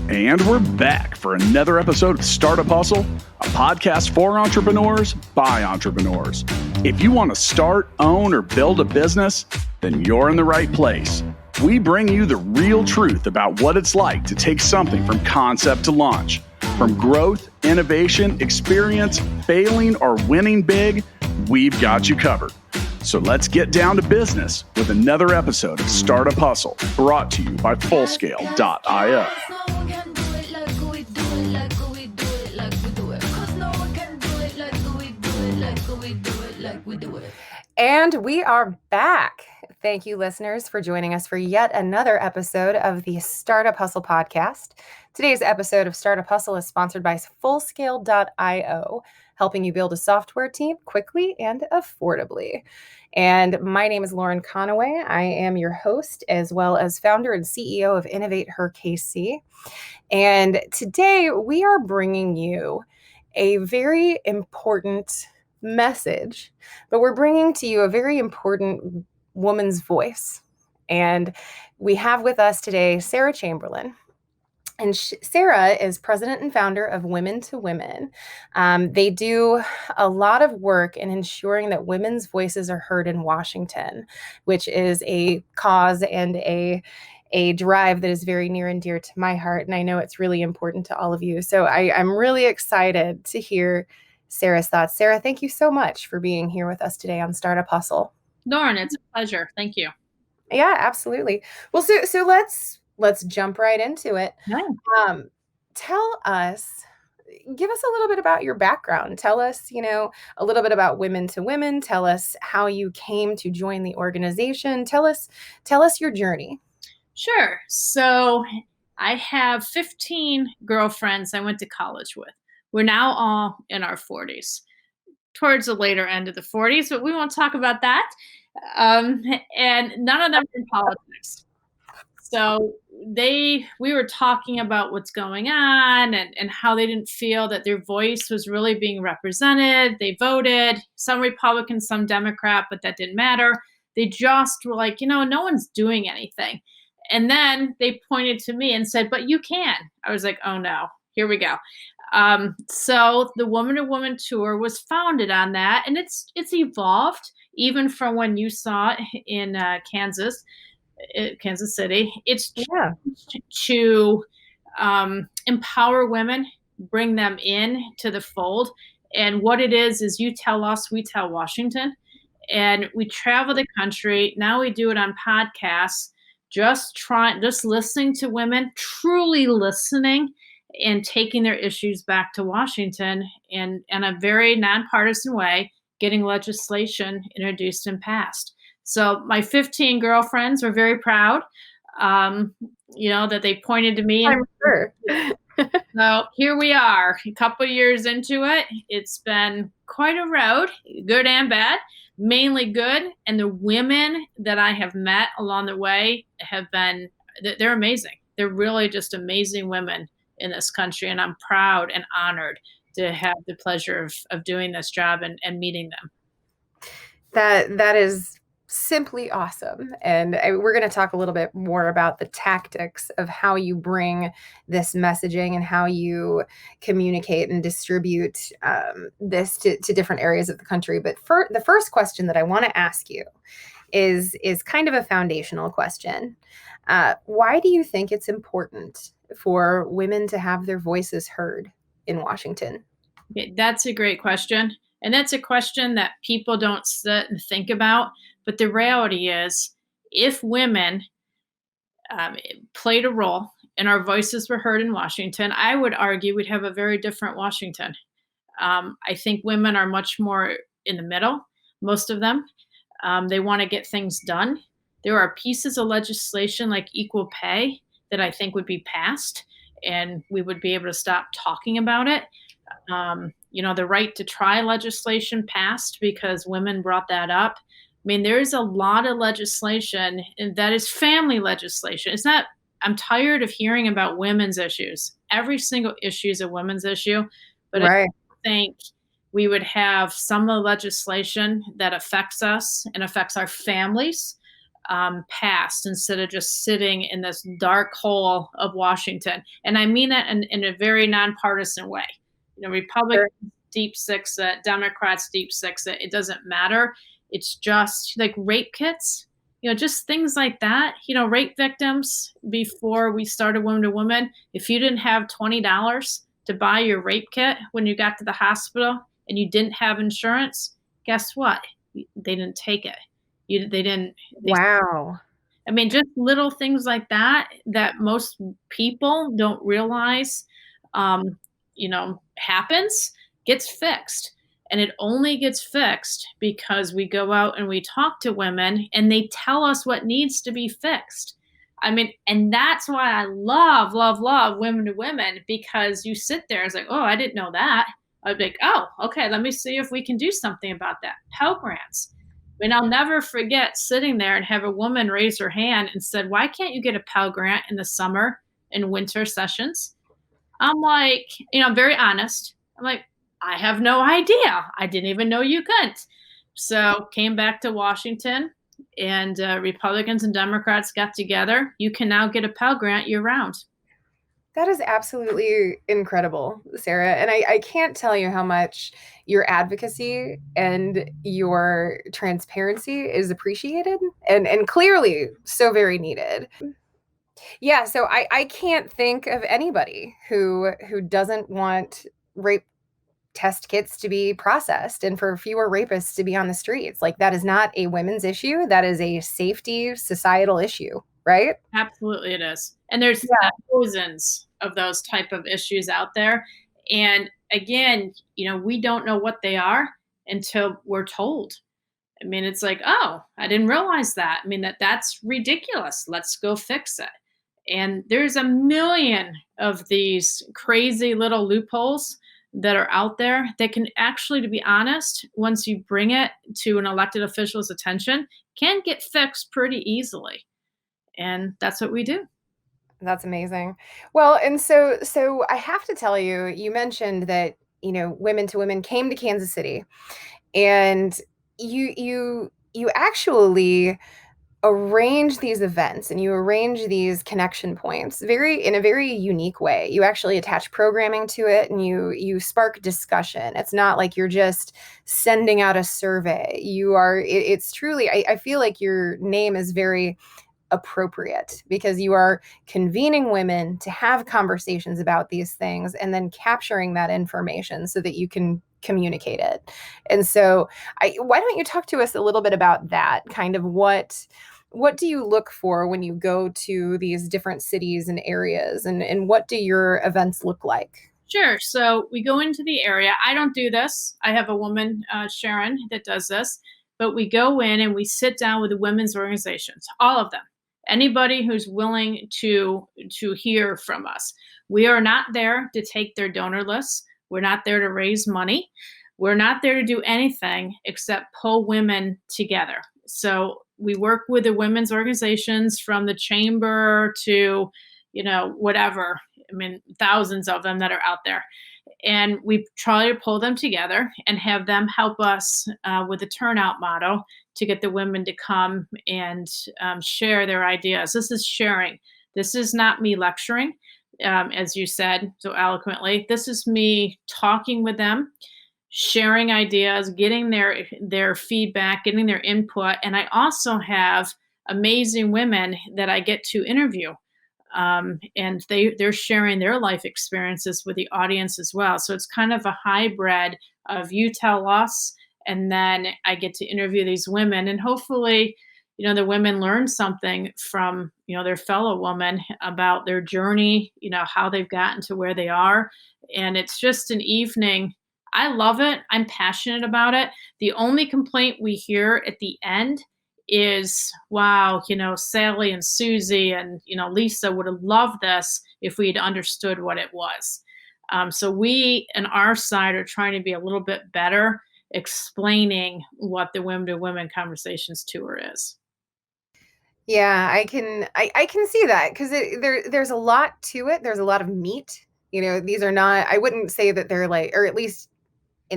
And we're back for another episode of Startup Hustle, a podcast for entrepreneurs by entrepreneurs. If you want to start, own, or build a business, then you're in the right place. We bring you the real truth about what it's like to take something from concept to launch. From growth, innovation, experience, failing, or winning big, we've got you covered. So let's get down to business with another episode of Startup Hustle, brought to you by Fullscale.io. And we are back. Thank you, listeners, for joining us for yet another episode of the Startup Hustle podcast. Today's episode of Startup Hustle is sponsored by Fullscale.io, helping you build a software team quickly and affordably. And my name is Lauren Conaway. I am your host, as well as founder and CEO of InnovateHerKC. And today we are bringing you a very important message, but we're bringing to you a very important woman's voice. And we have with us today Sarah Chamberlain. And Sarah is president and founder of Women to Women. They do a lot of work in ensuring that women's voices are heard in Washington, which is a cause and a drive that is very near and dear to my heart. And I know it's really important to all of you. So I'm really excited to hear Sarah's thoughts. Sarah, thank you so much for being here with us today on Startup Hustle. Lauren, it's a pleasure. Thank you. Yeah, absolutely. Well, so let's jump right into it. Yeah. Give us a little bit about your background. Tell us, a little bit about Women to Women. Tell us how you came to join the organization. Tell us your journey. Sure. So I have 15 girlfriends I went to college with. We're now all in our 40s, towards the later end of the 40s, but we won't talk about that. And none of them in politics. So we were talking about what's going on and how they didn't feel that their voice was really being represented. They voted, some Republican, some Democrat, but that didn't matter. They just were like, no one's doing anything. And then they pointed to me and said, but you can. I was like, oh no, here we go. So the Woman to Woman tour was founded on that, and it's evolved even from when you saw it in Kansas City. It's changed to empower women, bring them in to the fold. And what it is you tell us, we tell Washington, and we travel the country. Now we do it on podcasts, just listening to women, truly listening, and taking their issues back to Washington in a very nonpartisan way, getting legislation introduced and passed. So my 15 girlfriends were very proud, that they pointed to me. I'm sure. So here we are, a couple years into it. It's been quite a road, good and bad, mainly good. And the women that I have met along the way they're amazing. They're really just amazing women in this country. And I'm proud and honored to have the pleasure of doing this job and meeting them. That is simply awesome. And we're going to talk a little bit more about the tactics of how you bring this messaging and how you communicate and distribute this to different areas of the country. But for the first question that I want to ask you is kind of a foundational question. Why do you think it's important for women to have their voices heard in Washington? Okay, that's a great question. And that's a question that people don't sit and think about. But the reality is, if women played a role and our voices were heard in Washington, I would argue we'd have a very different Washington. I think women are much more in the middle, most of them. They want to get things done. There are pieces of legislation like equal pay that I think would be passed, and we would be able to stop talking about it. The right to try legislation passed because women brought that up. I mean, there's a lot of legislation that is family legislation. I'm tired of hearing about women's issues. Every single issue is a women's issue, but right. I think we would have some of the legislation that affects us and affects our families passed instead of just sitting in this dark hole of Washington. And I mean that in a very nonpartisan way. Republicans deep six it, Democrats deep six it. It doesn't matter. It's just like rape kits, just things like that. Rape victims, before we started Woman to Woman, if you didn't have $20 to buy your rape kit when you got to the hospital and you didn't have insurance, guess what? They didn't take it. Wow. I mean, just little things like that most people don't realize, happens, gets fixed. And it only gets fixed because we go out and we talk to women and they tell us what needs to be fixed. I mean, and that's why I love, love, love Women to Women, because you sit there, it's like, oh, I didn't know that. I'd be like, oh, okay, let me see if we can do something about that. Pell Grants. I mean, I'll never forget sitting there and have a woman raise her hand and said, why can't you get a Pell Grant in the summer and winter sessions? I'm like, I'm very honest. I'm like, I have no idea. I didn't even know you couldn't. So came back to Washington, and Republicans and Democrats got together. You can now get a Pell Grant year round. That is absolutely incredible, Sarah. And I can't tell you how much your advocacy and your transparency is appreciated and clearly so very needed. Yeah, so I can't think of anybody who doesn't want rape test kits to be processed and for fewer rapists to be on the streets. Like, that is not a women's issue. That is a safety societal issue, right? Absolutely it is. And there's thousands of those type of issues out there. And again, we don't know what they are until we're told. I mean, it's like, oh, I didn't realize that. I mean, that's ridiculous. Let's go fix it. And there's a million of these crazy little loopholes that are out there that can actually, to be honest, once you bring it to an elected official's attention, can get fixed pretty easily. And that's what we do. That's amazing. Well, and so I have to tell you, you mentioned that, Women to Women came to Kansas City, and you actually arrange these events and you arrange these connection points in a very unique way. You actually attach programming to it, and you spark discussion. It's not like you're just sending out a survey. It's truly, I feel like your name is very appropriate because you are convening women to have conversations about these things and then capturing that information so that you can communicate it. And so why don't you talk to us a little bit about that, kind of what do you look for when you go to these different cities and areas, and what do your events look like? Sure. So we go into the area. I don't do this. I have a woman, Sharon, that does this. But we go in and we sit down with the women's organizations, all of them. Anybody who's willing to hear from us. We are not there to take their donor lists. We're not there to raise money. We're not there to do anything except pull women together. So we work with the women's organizations, from the chamber to, whatever. I mean, thousands of them that are out there. And we try to pull them together and have them help us with a turnout model to get the women to come and share their ideas. This is sharing. This is not me lecturing, as you said so eloquently. This is me talking with them, sharing ideas, getting their feedback, getting their input. And I also have amazing women that I get to interview. And they're sharing their life experiences with the audience as well. So it's kind of a hybrid of you tell us, and then I get to interview these women, and hopefully, the women learn something from, their fellow woman about their journey, how they've gotten to where they are. And it's just an evening. I love it. I'm passionate about it. The only complaint we hear at the end is, wow, Sally and Susie and, Lisa would have loved this if we had understood what it was. So we, on our side, are trying to be a little bit better explaining what the Women to Women Conversations Tour is. Yeah, I can see that, because there's a lot to it. There's a lot of meat. These are not, I wouldn't say that they're like, or at least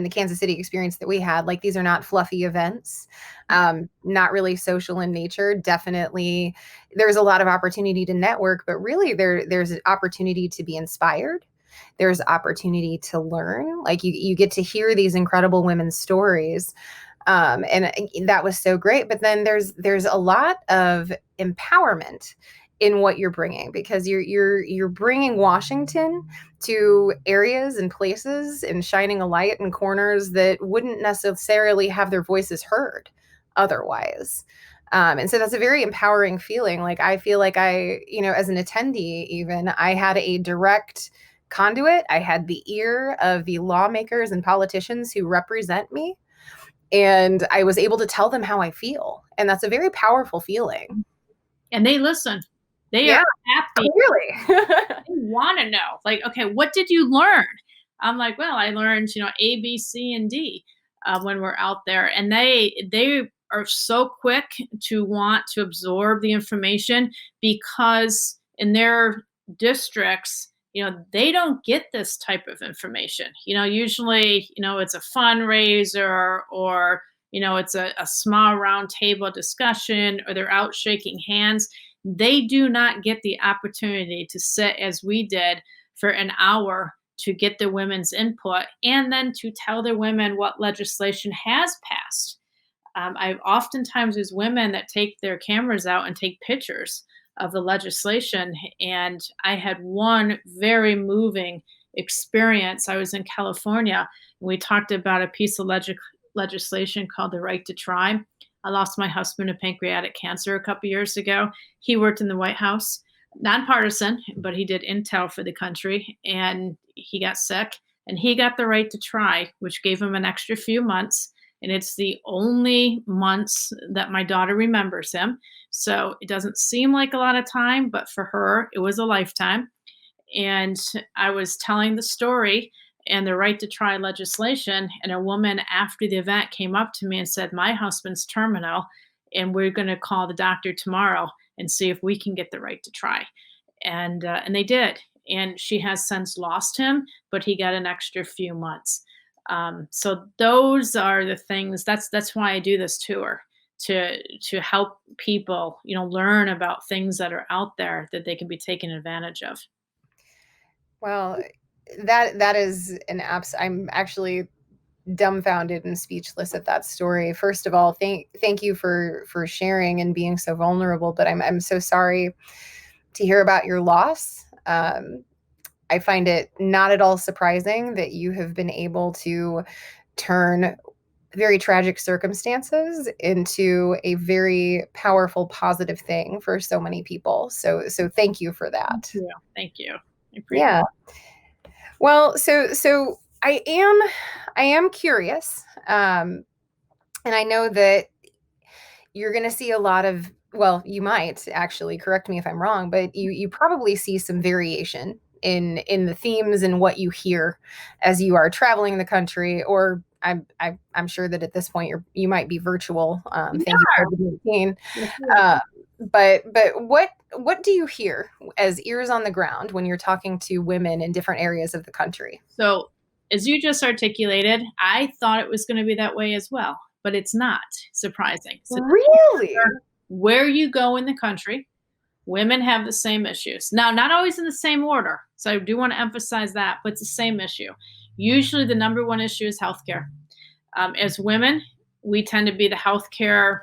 the Kansas City experience that we had, like, these are not fluffy events, not really social in nature. Definitely there's a lot of opportunity to network, but really there's an opportunity to be inspired. There's opportunity to learn. Like, you get to hear these incredible women's stories. And that was so great. But then there's a lot of empowerment in what you're bringing, because you're bringing Washington to areas and places and shining a light in corners that wouldn't necessarily have their voices heard otherwise. And so that's a very empowering feeling. Like, I feel like as an attendee, even, I had a direct conduit. I had the ear of the lawmakers and politicians who represent me, and I was able to tell them how I feel. And that's a very powerful feeling. And they listen. They are happy. Clearly. They want to know, like, okay, what did you learn? I'm like, well, I learned, A, B, C, and D when we're out there. And they are so quick to want to absorb the information, because in their districts, they don't get this type of information. Usually, it's a fundraiser, or, it's a small round table discussion, or they're out shaking hands. They do not get the opportunity to sit as we did for an hour to get the women's input, and then to tell the women what legislation has passed. I've oftentimes, there's women that take their cameras out and take pictures of the legislation. And I had one very moving experience. I was in California, and we talked about a piece of legislation called the right to try. I lost my husband to pancreatic cancer a couple years ago. He worked in the White House, nonpartisan, but he did intel for the country, and he got sick, and he got the right to try, which gave him an extra few months. And it's the only months that my daughter remembers him. So it doesn't seem like a lot of time, but for her, it was a lifetime. And I was telling the story and the right to try legislation, and a woman after the event came up to me and said, my husband's terminal, and we're going to call the doctor tomorrow and see if we can get the right to try. And they did. And she has since lost him, but he got an extra few months. So those are the things. That's why I do this tour, to help people, learn about things that are out there that they can be taken advantage of. Well, that is an I'm actually dumbfounded and speechless at that story. First of all, thank you for sharing and being so vulnerable. But I'm so sorry to hear about your loss. I find it not at all surprising that you have been able to turn very tragic circumstances into a very powerful, positive thing for so many people. So thank you for that. Yeah, thank you. I appreciate Yeah. Well, so I am curious, and I know that you're going to see a lot of. Well, you might actually, correct me if I'm wrong, but you probably see some variation in the themes and what you hear as you are traveling the country, or I'm sure that at this point you might be virtual. Thank you, COVID-19. But what do you hear as ears on the ground when you're talking to women in different areas of the country? So, as you just articulated, I thought it was going to be that way as well, but it's not. Surprising. So Really? where you go in the country, women have the same issues. Now, not always in the same order. So I do want to emphasize that, but it's the same issue. Usually the number one issue is healthcare. As women, we tend to be the healthcare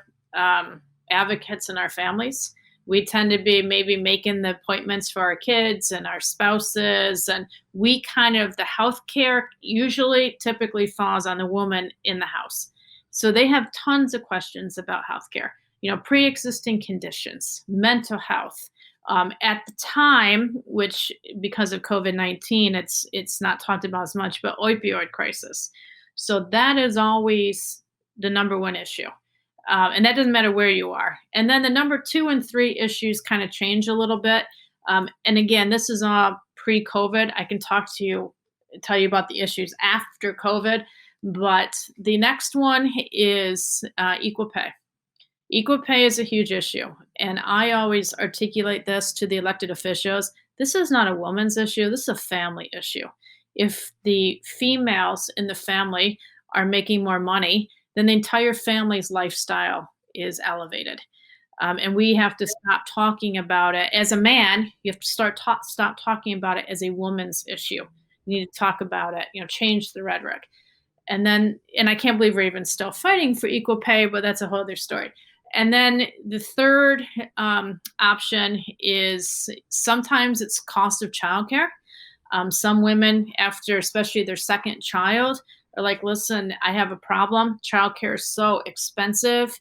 advocates in our families. We tend to be maybe making the appointments for our kids and our spouses. And the healthcare typically falls on the woman in the house. So they have tons of questions about healthcare. Pre-existing conditions, mental health. At the time, which because of COVID-19, it's not talked about as much, but opioid crisis. So that is always the number one issue. And that doesn't matter where you are. And then the number 2 and 3 issues kind of change a little bit. And again, this is all pre-COVID. I can tell you about the issues after COVID. But the next one is equal pay. Equal pay is a huge issue. And I always articulate this to the elected officials. This is not a woman's issue. This is a family issue. if the females in the family are making more money, then the entire family's lifestyle is elevated. And we have to stop talking about it as a man. You have to stop talking about it as a woman's issue. You need to talk about it, change the rhetoric. And I can't believe we're even still fighting for equal pay, but that's a whole other story. And then the third option is sometimes it's cost of childcare. Some women, after especially their second child, are like, listen, I have a problem. Childcare is so expensive.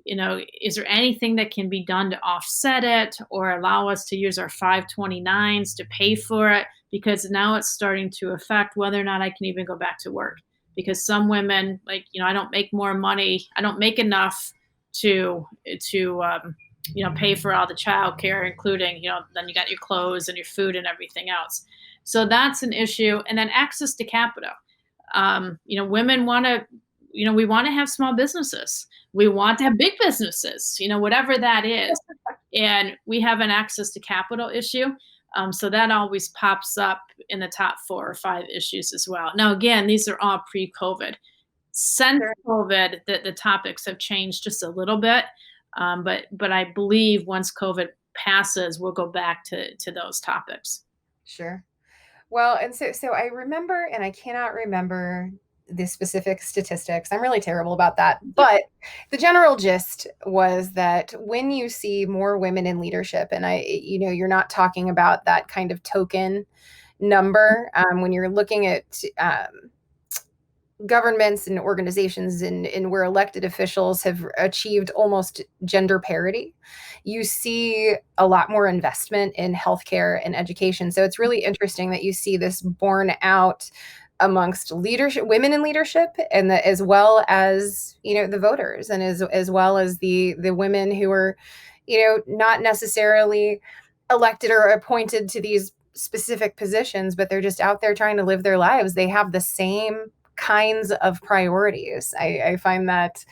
Is there anything that can be done to offset it or allow us to use our 529s to pay for it? Because now it's starting to affect whether or not I can even go back to work. Because some women, I don't make more money. I don't make enough to pay for all the childcare, including, then you got your clothes and your food and everything else. So that's an issue. And then access to capital. Women want to, we want to have small businesses. We want to have big businesses, whatever that is. And we have an access to capital issue. So that always pops up in the top 4 or 5 issues as well. Now, again, these are all pre-COVID. Since COVID, the topics have changed just a little bit. But I believe once COVID passes, we'll go back to those topics. Sure. Well, and so I remember, and I cannot remember the specific statistics. I'm really terrible about that. But the general gist was that when you see more women in leadership, and you're not talking about that kind of token number, when you're looking at governments and organizations and where elected officials have achieved almost gender parity, you see a lot more investment in healthcare and education. So it's really interesting that you see this borne out amongst women in leadership, and as well as the voters, and as well as the women who are not necessarily elected or appointed to these specific positions, but they're just out there trying to live their lives. They have the same kinds of priorities. I find that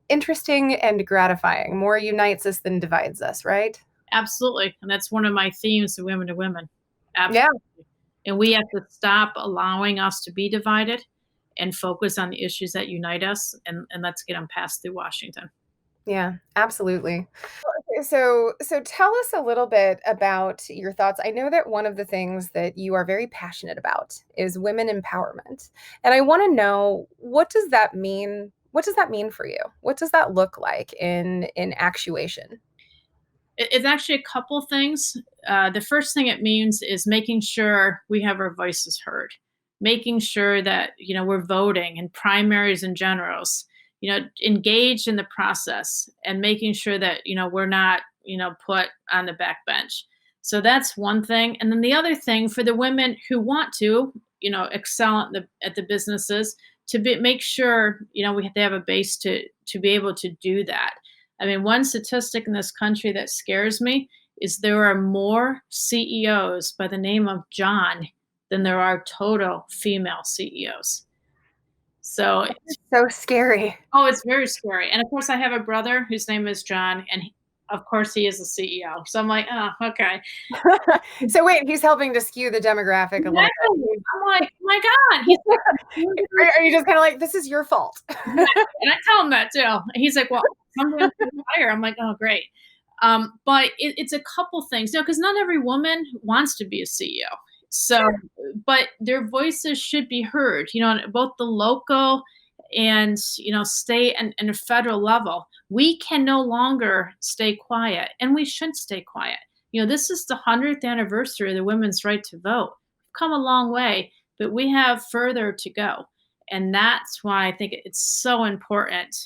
interesting and gratifying. More unites us than divides us, right? Absolutely. And that's one of my themes of Women to Women. Absolutely. Yeah. And we have to stop allowing us to be divided and focus on the issues that unite us, and let's get them passed through Washington. Yeah, absolutely. So tell us a little bit about your thoughts. I know that one of the things that you are very passionate about is women empowerment. And I want to know, what does that mean? What does that mean for you? What does that look like in actuation? It's actually a couple things. The first thing it means is making sure we have our voices heard, making sure that, we're voting in primaries and generals, engaged in the process, and making sure that, we're not, put on the back bench. So that's one thing. And then the other thing for the women who want to, excel at the businesses, make sure, they have a base to be able to do that. I mean, one statistic in this country that scares me is there are more CEOs by the name of John than there are total female CEOs. So it's so scary. Oh, it's very scary. And of course, I have a brother whose name is John, and of course he is a CEO. So I'm like, oh, okay. So wait, he's helping to skew the demographic a little bit. I'm like, oh my God. Are you just kind of like, this is your fault? And I tell him that too. He's like, well, I'm going to hire. I'm like, oh, great. But it's a couple things, because not every woman wants to be a CEO. So, sure. But their voices should be heard, on both the local and, state and federal level. We can no longer stay quiet, and we should stay quiet. This is the 100th anniversary of the women's right to vote. We've come a long way, but we have further to go. And that's why I think it's so important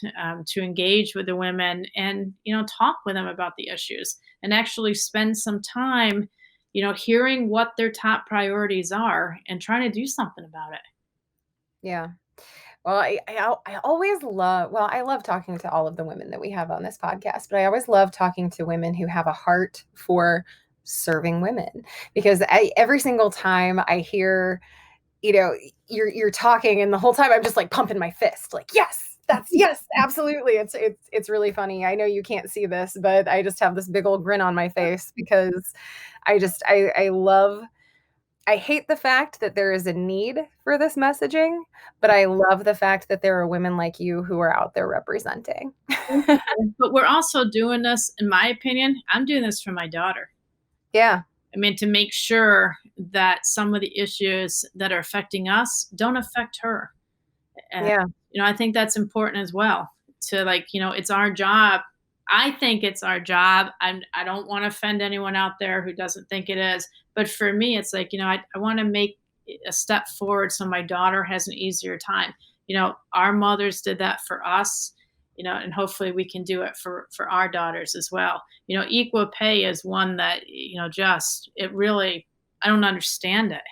to engage with the women and, talk with them about the issues and actually spend some time, hearing what their top priorities are and trying to do something about it. Yeah. Well, I always love, I love talking to all of the women that we have on this podcast, but I always love talking to women who have a heart for serving women, because every single time I hear, you're talking, and the whole time I'm just like pumping my fist, like, yes, absolutely. It's really funny. I know you can't see this, but I just have this big old grin on my face because I I hate the fact that there is a need for this messaging, but I love the fact that there are women like you who are out there representing. But we're also doing this, in my opinion, I'm doing this for my daughter. Yeah. I mean, to make sure that some of the issues that are affecting us don't affect her. And, Yeah. I think that's important as well to it's our job. I think it's our job. I don't want to offend anyone out there who doesn't think it is. But for me, it's like, I want to make a step forward so my daughter has an easier time. Our mothers did that for us, and hopefully we can do it for our daughters as well. Equal pay is one that, it really, I don't understand it.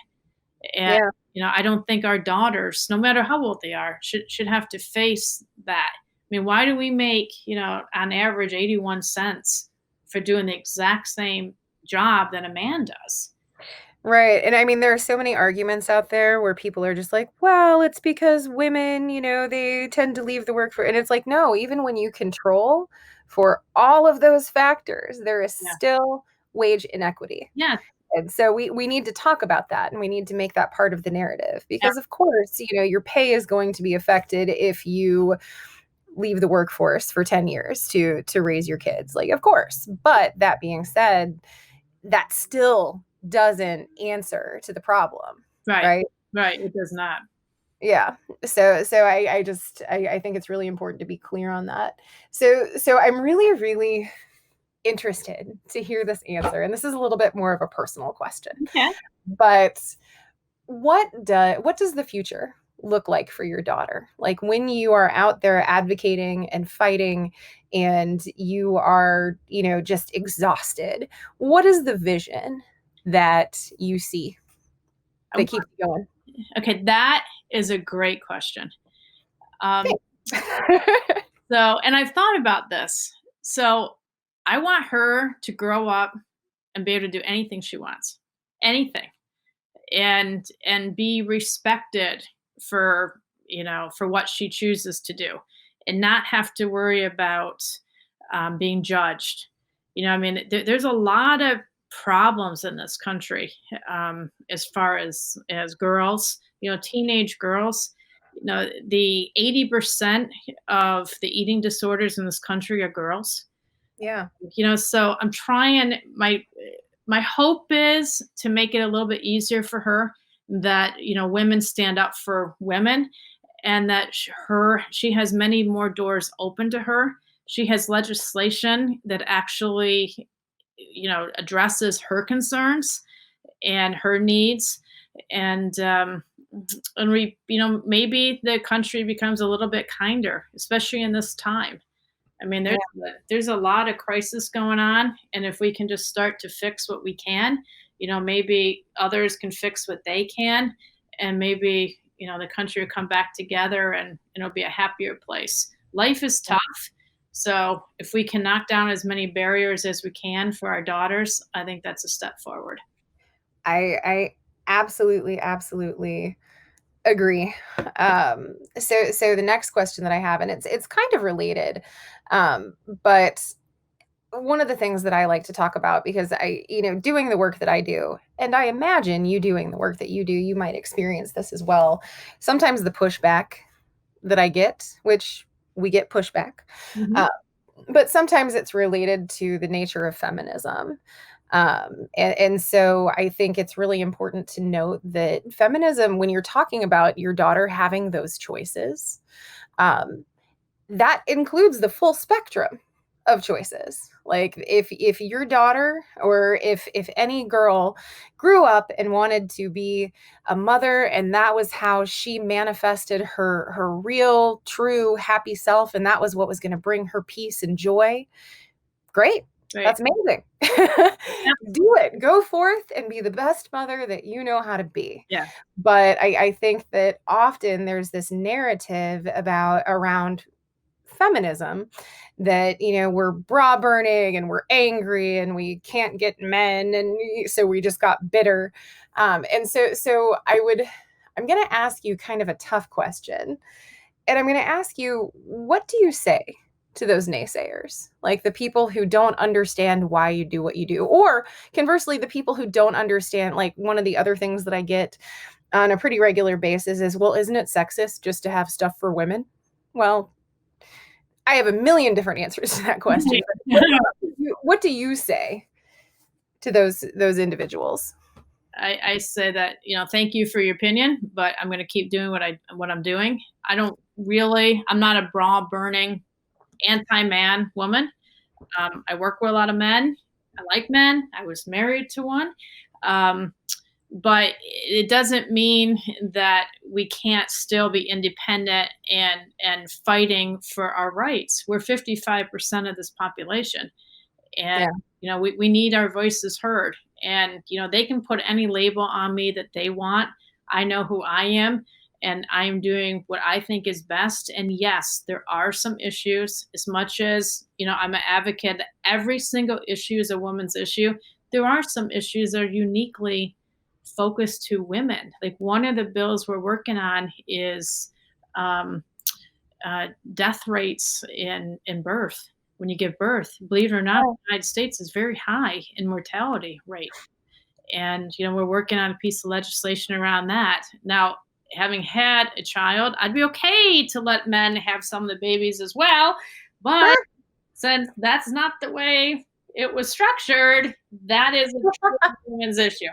And, Yeah. I don't think our daughters, no matter how old they are, should have to face that. I mean, why do we make, on average 81 cents for doing the exact same job that a man does? Right. And I mean, there are so many arguments out there where people are just like, well, it's because women, they tend to leave the work for, and it's like, no, even when you control for all of those factors, there is Yeah. still wage inequity. Yeah. And so we need to talk about that, and we need to make that part of the narrative because, of course, your pay is going to be affected if you leave the workforce for 10 years to raise your kids. Like, of course. But that being said, that still doesn't answer to the problem. Right. Right. It does not. Yeah. So I think it's really important to be clear on that. So I'm really, really interested to hear this answer. And this is a little bit more of a personal question. Okay. But what does the future look like for your daughter? Like when you are out there advocating and fighting and you are, just exhausted, what is the vision that you see that keeps you going? Okay, that is a great question. Thanks. And I've thought about this. So I want her to grow up and be able to do anything she wants, anything, and be respected for for what she chooses to do, and not have to worry about being judged. I mean, there's a lot of problems in this country as far as girls, teenage girls. The 80% of the eating disorders in this country are girls. Yeah. So I'm trying, my hope is to make it a little bit easier for her, that women stand up for women, and that she has many more doors open to her. She has legislation that actually addresses her concerns and her needs, and we maybe the country becomes a little bit kinder, especially in this time. I mean, there's a lot of crisis going on, and if we can just start to fix what we can, maybe others can fix what they can, and maybe the country will come back together, and it'll be a happier place. Life is tough, so if we can knock down as many barriers as we can for our daughters, I think that's a step forward. I absolutely agree. So the next question that I have, and it's kind of related, but one of the things that I like to talk about, because doing the work that I do, and I imagine you doing the work that you do, you might experience this as well. Sometimes the pushback that I get, which we get pushback, Mhm. but sometimes it's related to the nature of feminism. And so I think it's really important to note that feminism, when you're talking about your daughter having those choices, that includes the full spectrum of choices. Like if your daughter, or if any girl grew up and wanted to be a mother, and that was how she manifested her real, true, happy self, and that was what was going to bring her peace and joy, great. Right. That's amazing. Do it. Go forth and be the best mother that you know how to be. Yeah. But I think that often there's this narrative around feminism that, we're bra burning and we're angry and we can't get men. And so we just got bitter. And so I'm going to ask you kind of a tough question. And I'm going to ask you, what do you say to those naysayers, like the people who don't understand why you do what you do, or conversely, the people who don't understand, like one of the other things that I get on a pretty regular basis is, well, isn't it sexist just to have stuff for women? Well, I have a million different answers to that question. What do you say to those individuals? I say that, thank you for your opinion, but I'm going to keep doing what I'm doing. I'm not a bra burning anti-man woman. I work with a lot of men. I like men. I was married to one. But it doesn't mean that we can't still be independent and fighting for our rights. We're 55% of this population. And, we need our voices heard. And, they can put any label on me that they want. I know who I am, and I'm doing what I think is best. And yes, there are some issues. As much as, I'm an advocate that every single issue is a woman's issue, there are some issues that are uniquely focused to women. Like one of the bills we're working on is death rates in birth. When you give birth, believe it or not, the United States is very high in mortality rate. And, we're working on a piece of legislation around that. Now, having had a child, I'd be okay to let men have some of the babies as well. But since that's not the way it was structured, that is a women's issue.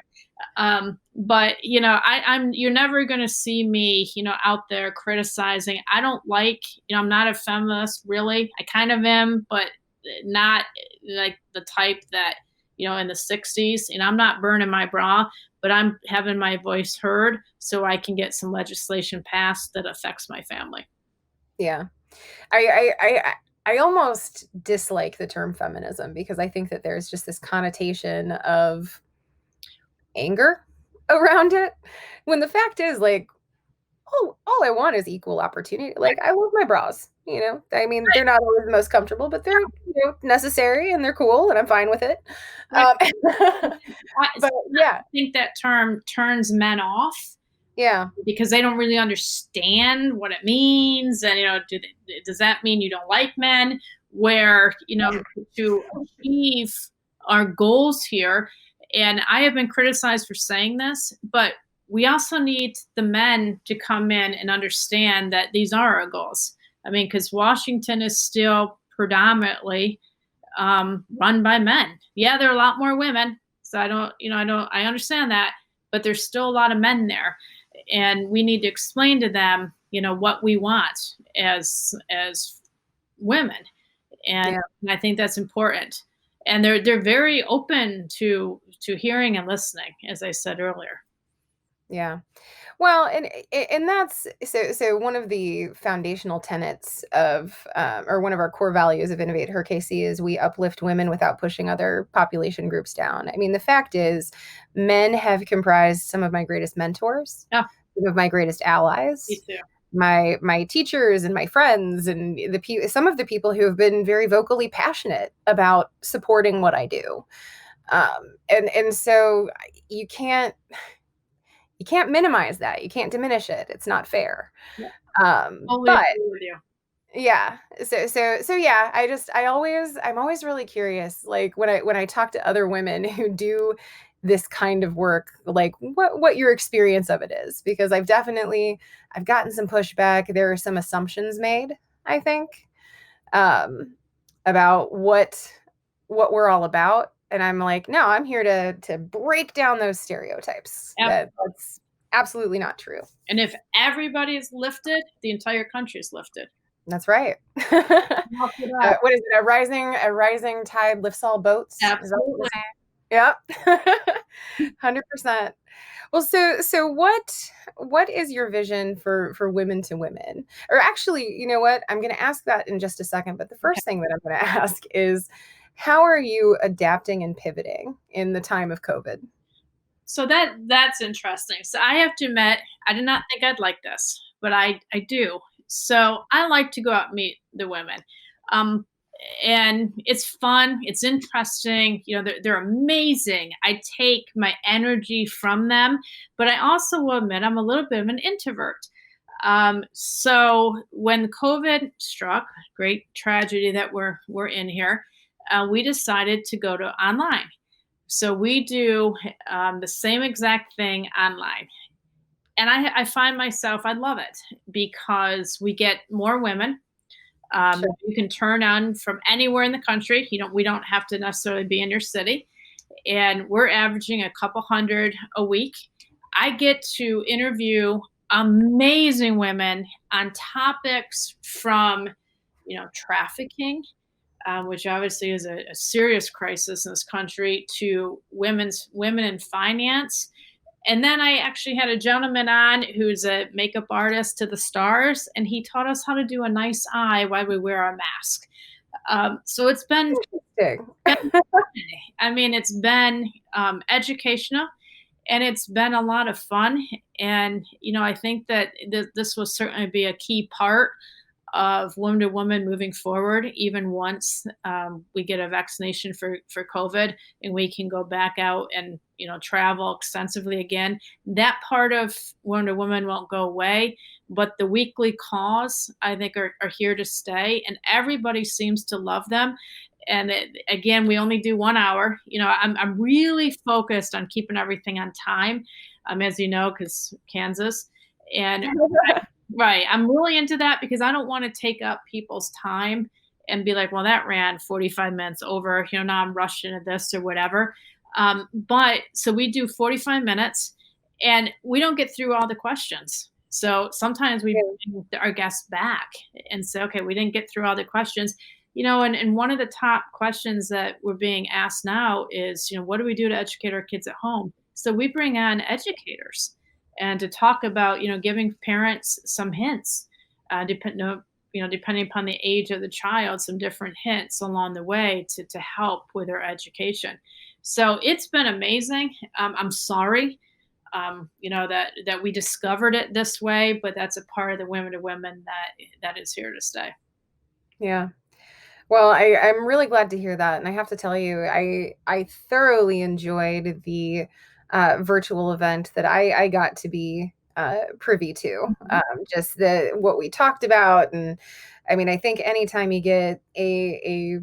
But you're never going to see me, out there criticizing. I don't like, I'm not a feminist really. I kind of am, but not like the type that, in the 60s, I'm not burning my bra, but I'm having my voice heard so I can get some legislation passed that affects my family. Yeah. I almost dislike the term feminism because I think that there's just this connotation of anger around it, when the fact is, like, all I want is equal opportunity. Like, I love my bras, I mean, they're not always the most comfortable, but they're necessary and they're cool and I'm fine with it. But I think that term turns men off. Yeah. Because they don't really understand what it means. And, does that mean you don't like men? Where, to achieve our goals here, and I have been criticized for saying this, but we also need the men to come in and understand that these are our goals. I mean, because Washington is still predominantly run by men. Yeah, there are a lot more women. So I understand that, but there's still a lot of men there. And we need to explain to them, what we want as women. And I think that's important. And they're very open to hearing and listening, as I said earlier. Yeah. Well, and that's so one of the foundational tenets of, or one of our core values of InnovateHerKC is we uplift women without pushing other population groups down. I mean, the fact is, men have comprised some of my greatest mentors, some of my greatest allies. Me too. My teachers and my friends and some of the people who have been very vocally passionate about supporting what I do. And so you can't minimize that. You can't diminish it. It's not fair. Yeah. But yeah. So yeah, I'm always really curious, like when I talk to other women who do this kind of work, like what your experience of it is, because I've gotten some pushback. There are some assumptions made, I think, about what we're all about. And I'm like, no, I'm here to break down those stereotypes. That's absolutely not true. And if everybody is lifted, the entire country is lifted. That's right. What is it? A rising tide lifts all boats. Absolutely. Yeah. 100%. Well, so what is your vision for women to women? Or actually, you know what? I'm going to ask that in just a second. But the first thing that I'm going to ask is, how are you adapting and pivoting in the time of COVID? So that's interesting. So I have to admit, I did not think I'd like this, but I do. So I like to go out and meet the women. And it's fun. It's interesting. They're amazing. I take my energy from them, but I also will admit I'm a little bit of an introvert. So when COVID struck, great tragedy that we're in here, we decided to go to online. So we do the same exact thing online. And I find myself, I love it because we get more women. Sure. You can turn on from anywhere in the country. We don't have to necessarily be in your city. And we're averaging a couple hundred a week. I get to interview amazing women on topics from, trafficking, which obviously is a serious crisis in this country, to women in finance. And then I actually had a gentleman on who's a makeup artist to the stars, and he taught us how to do a nice eye while we wear our mask. So it's been, Interesting. I mean, it's been educational, and it's been a lot of fun. And I think that this will certainly be a key part of woman to woman moving forward, even once we get a vaccination for COVID and we can go back out and travel extensively again. That part of woman to woman won't go away, but the weekly calls I think are here to stay, and everybody seems to love them. And again, we only do 1 hour. I'm really focused on keeping everything on time, as you know, because Kansas. And right, I'm really into that because I don't want to take up people's time and be like, well, that ran 45 minutes over. Now I'm rushing at this or whatever. But so we do 45 minutes, and we don't get through all the questions. So sometimes we bring our guests back and say, okay, we didn't get through all the questions. And one of the top questions that we're being asked now is, what do we do to educate our kids at home? So we bring on educators and to talk about, giving parents some hints, depending upon the age of the child, some different hints along the way to help with their education. So it's been amazing. I'm sorry, that we discovered it this way, but that's a part of the women to women that is here to stay. Yeah. Well, I'm really glad to hear that. And I have to tell you, I thoroughly enjoyed the virtual event that I got to be privy to. Just what we talked about. And I mean, I think anytime you get a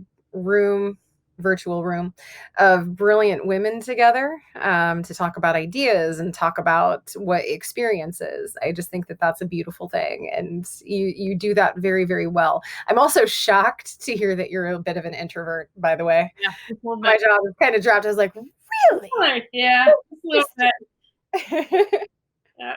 virtual room of brilliant women together to talk about ideas and talk about what experiences, I just think that that's a beautiful thing. And you do that very, very well. I'm also shocked to hear that you're a bit of an introvert, by the way. Yeah, My jaw was kind of dropped. I was like, really? Yeah, a little bit. Yeah.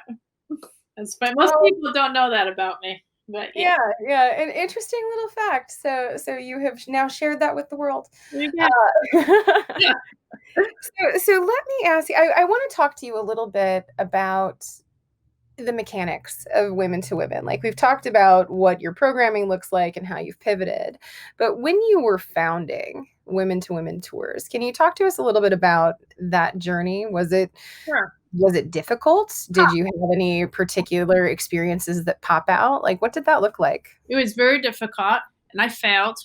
But most people don't know that about me. But Yeah, an interesting little fact. So you have now shared that with the world. Yeah. Yeah. So let me ask you, I want to talk to you a little bit about the mechanics of women to women. Like we've talked about what your programming looks like and how you've pivoted. But when you were founding Women to Women Tours, can you talk to us a little bit about that journey? Sure. Was it difficult? Did you have any particular experiences that pop out? Like, what did that look like? It was very difficult, and I failed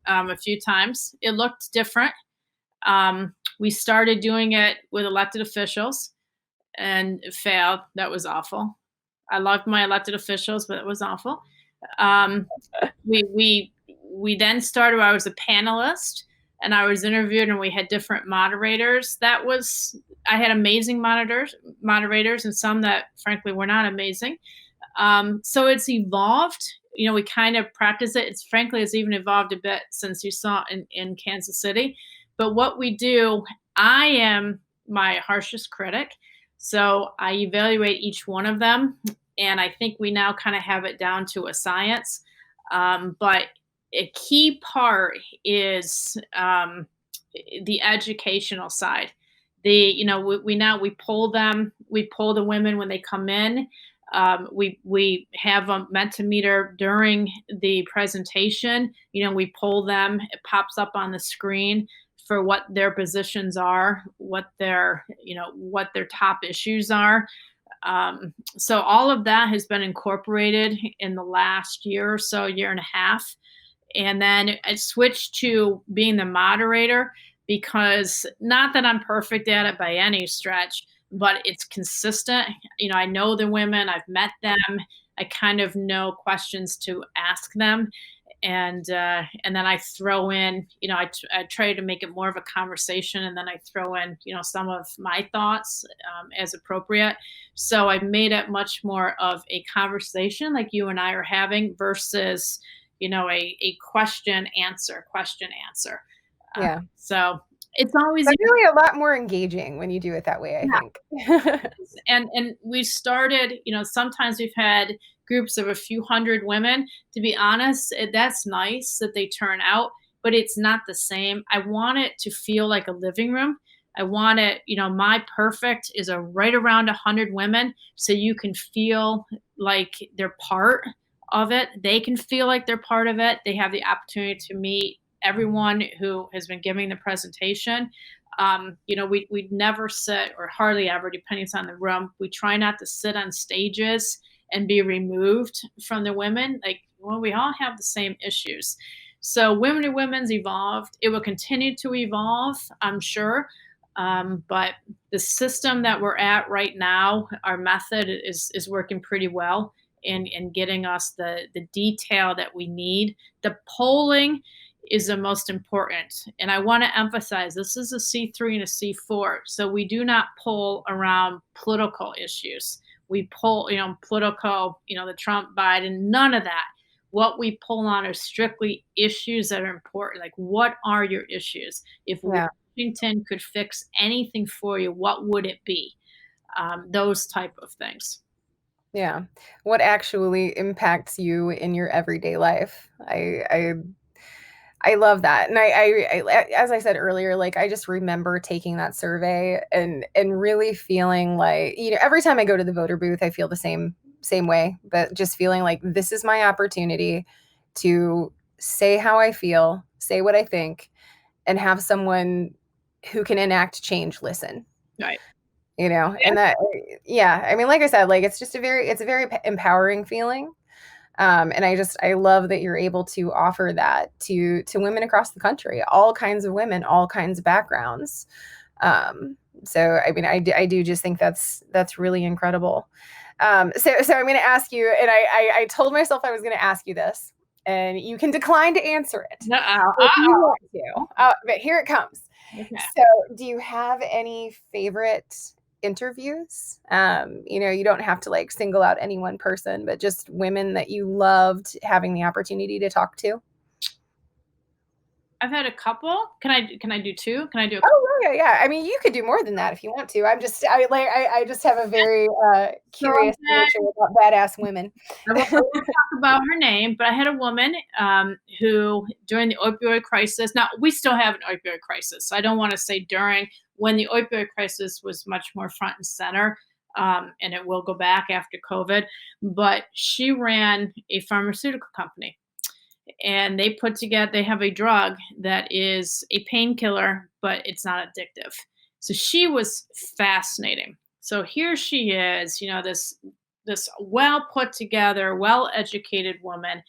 a few times. It looked different. We started doing it with elected officials, and it failed. That was awful. I loved my elected officials, but it was awful. We then started. I was a panelist, and I was interviewed, and we had different moderators. I had amazing moderators, and some that frankly were not amazing. So it's evolved. We kind of practice it. It's even evolved a bit since you saw in Kansas City. But what we do, I am my harshest critic. So I evaluate each one of them. And I think we now kind of have it down to a science. But a key part is the educational side. We poll them. We poll the women when they come in. We have a Mentimeter during the presentation. We poll them. It pops up on the screen for what their positions are, what their top issues are. So all of that has been incorporated in the last year or so, year and a half. And then I switched to being the moderator because not that I'm perfect at it by any stretch, but it's consistent. I know the women, I've met them. I kind of know questions to ask them. And then I throw in, I try to make it more of a conversation, and then I throw in, some of my thoughts as appropriate. So I've made it much more of a conversation like you and I are having versus, a question answer. Yeah. So it's always It's really a lot more engaging when you do it that way, I think. and we started, sometimes we've had groups of a few hundred women. To be honest, that's nice that they turn out, but it's not the same. I want it to feel like a living room. I want it, my perfect is a right around 100 women, so you can feel like they're part of it. They can feel like they're part of it. They have the opportunity to meet everyone who has been giving the presentation. We never sit, or hardly ever, depending on the room. We try not to sit on stages and be removed from the women. We all have the same issues. So Women to Women's evolved. It will continue to evolve, I'm sure. But the system that we're at right now, our method is working pretty well in getting us the detail that we need. The polling is the most important. And I want to emphasize this is a C3 and a C4. So we do not poll around political issues. We poll, political, the Trump, Biden, none of that. What we poll on are strictly issues that are important. Like, what are your issues? If Washington could fix anything for you, what would it be? Those type of things. Yeah. What actually impacts you in your everyday life? I love that. And I as I said earlier, like, I just remember taking that survey and really feeling like, every time I go to the voter booth, I feel the same way, but just feeling like this is my opportunity to say how I feel, say what I think, and have someone who can enact change listen. Right. And that, I mean, like I said, like, it's a very empowering feeling. And I love that you're able to offer that to women across the country, all kinds of women, all kinds of backgrounds. So, I mean, I do just think that's really incredible. So I'm going to ask you, and I told myself I was going to ask you this, and you can decline to answer it if you want to. But here it comes. Okay. So, do you have any favorite interviews? You don't have to like single out any one person, but just women that you loved having the opportunity to talk to. I've had a couple. Can I do two? Can I do a couple? Oh yeah. I mean, you could do more than that if you want to. I just have a very curious nature about badass women. I won't talk about her name, but I had a woman who, during the opioid crisis, now we still have an opioid crisis, so I don't want to say during, when the opioid crisis was much more front and center, and it will go back after COVID, but she ran a pharmaceutical company. And they have a drug that is a painkiller, but it's not addictive. So she was fascinating. So here she is, this well put together, well educated woman.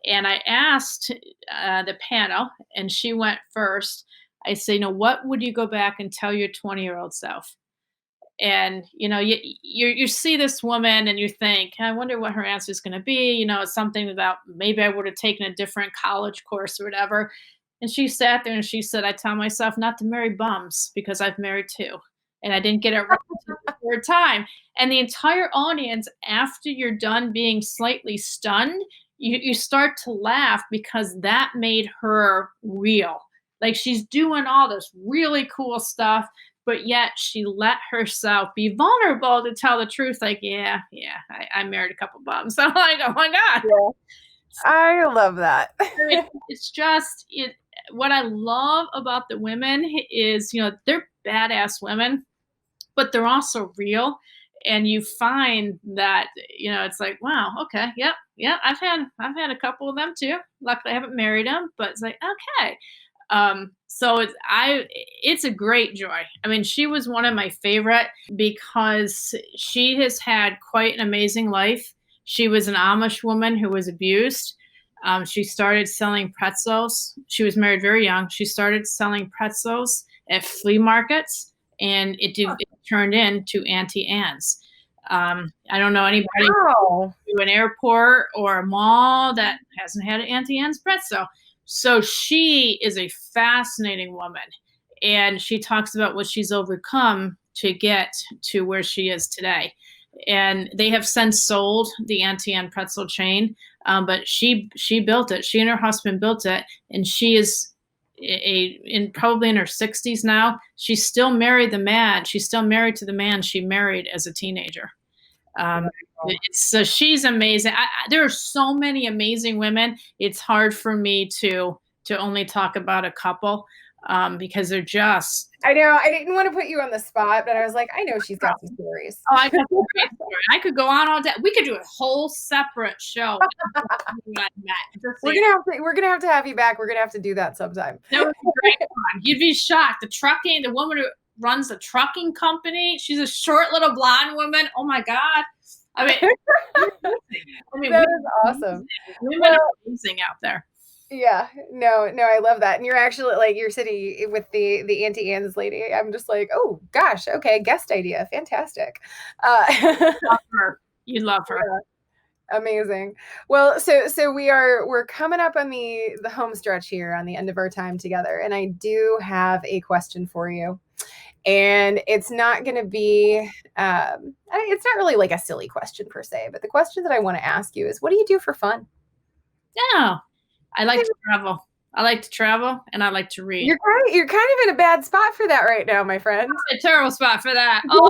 And I asked the panel, and she went first. I say, what would you go back and tell your 20-year-old self? And you see this woman and you think, I wonder what her answer is going to be. It's something about maybe I would have taken a different college course or whatever. And she sat there and she said, I tell myself not to marry bums because I've married two and I didn't get it right the third time. And the entire audience, after you're done being slightly stunned, you start to laugh because that made her real. Like, she's doing all this really cool stuff, but yet she let herself be vulnerable to tell the truth. Like, I married a couple bums. I'm like, oh my God. Yeah. I love that. It's just, what I love about the women is, they're badass women, but they're also real. And you find that, it's like, wow, okay, yep, I've had a couple of them too. Luckily, I haven't married them, but it's like, okay. So it's a great joy. I mean, she was one of my favorite because she has had quite an amazing life. She was an Amish woman who was abused. She started selling pretzels. She was married very young. She started selling pretzels at flea markets, and it turned into Auntie Anne's. I don't know anybody Wow. to an airport or a mall that hasn't had an Auntie Anne's pretzel. So she is a fascinating woman, and she talks about what she's overcome to get to where she is today. And they have since sold the Auntie Anne pretzel chain, but she built it. She and her husband built it, and she is probably in her 60s now. She's still married the man. She's still married to the man she married as a teenager. So she's amazing. There are so many amazing women. It's hard for me to only talk about a couple because they're just. I know. I didn't want to put you on the spot, but I was like, I know she's got some stories. Oh, I got some great story. I could go on all day. We could do a whole separate show. We're gonna have to have you back. We're gonna have to do that sometime. That was great fun. You'd be shocked. The woman who runs the trucking company, she's a short little blonde woman. Oh my God. I mean, that is awesome. Women are amazing out there. Yeah, no, I love that. And you're actually like you're sitting with the Auntie Anne's lady. I'm just like, oh gosh, okay, guest idea, fantastic. Love her. You love her. Yeah. Amazing. Well, so we're coming up on the home stretch here on the end of our time together, and I do have a question for you. And it's not going to be, it's not really like a silly question per se, but the question that I want to ask you is, what do you do for fun? Yeah, I like to travel. I like to travel and I like to read. You're kind of in a bad spot for that right now, my friend. I'm a terrible spot for that. Oh,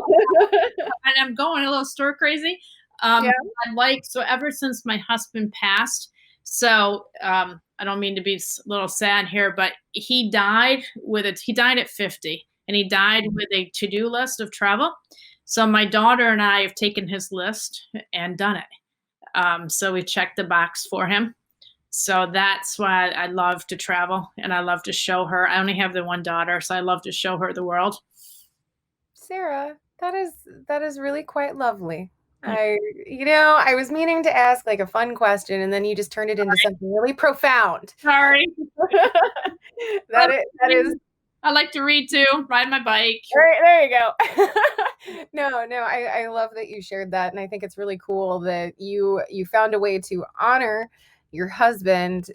and I'm going a little stir crazy. Yeah. So ever since my husband passed, so I don't mean to be a little sad here, but he died at 50. And he died with a to-do list of travel. So my daughter and I have taken his list and done it. So we checked the box for him. So that's why I love to travel and I love to show her. I only have the one daughter, so I love to show her the world. Sarah, that is really quite lovely. I was meaning to ask like a fun question, and then you just turned it into something really profound. Sorry. that is. I like to read too, ride my bike. All right, there you go. No, I love that you shared that. And I think it's really cool that you found a way to honor your husband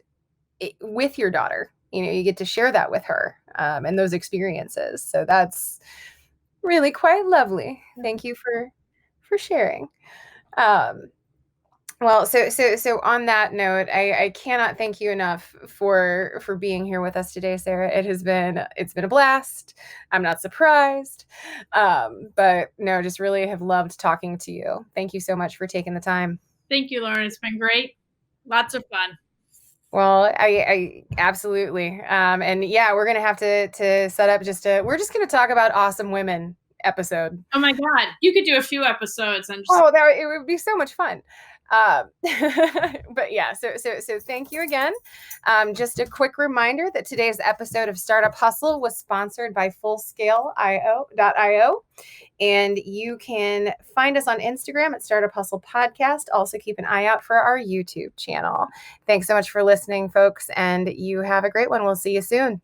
with your daughter. You get to share that with her and those experiences. So that's really quite lovely. Thank you for sharing. Well, so on that note, I cannot thank you enough for being here with us today, Sarah. It's been a blast. I'm not surprised, but no, just really have loved talking to you. Thank you so much for taking the time. Thank you, Lauren. It's been great. Lots of fun. Well, I absolutely, and yeah, we're gonna have to set up we're just gonna talk about awesome women episode. Oh my God, you could do a few episodes and it would be so much fun. But yeah, so thank you again. Just a quick reminder that today's episode of Startup Hustle was sponsored by FullScale.io, and you can find us on Instagram at Startup Hustle Podcast. Also keep an eye out for our YouTube channel. Thanks so much for listening, folks, and you have a great one. We'll see you soon.